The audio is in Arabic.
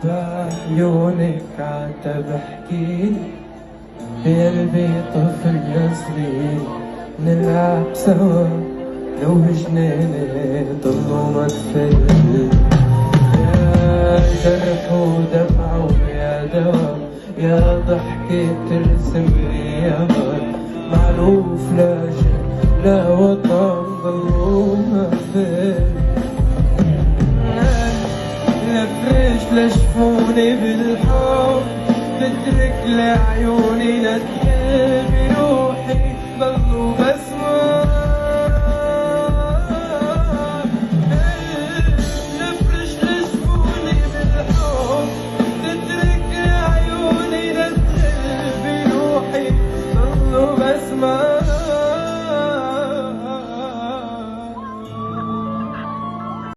بعيونك عتب احكي بقلبي طفل صغير نلعب سوا لو جنيني ضلوا مثل يا جرح ودمع ويا دوا يا ضحكة ترسم لي قمر معروف لا جن لا وطن ضلوا مثل لفرش لشفوني بالحب بدرك لعيوني ندي بروحي ضلوا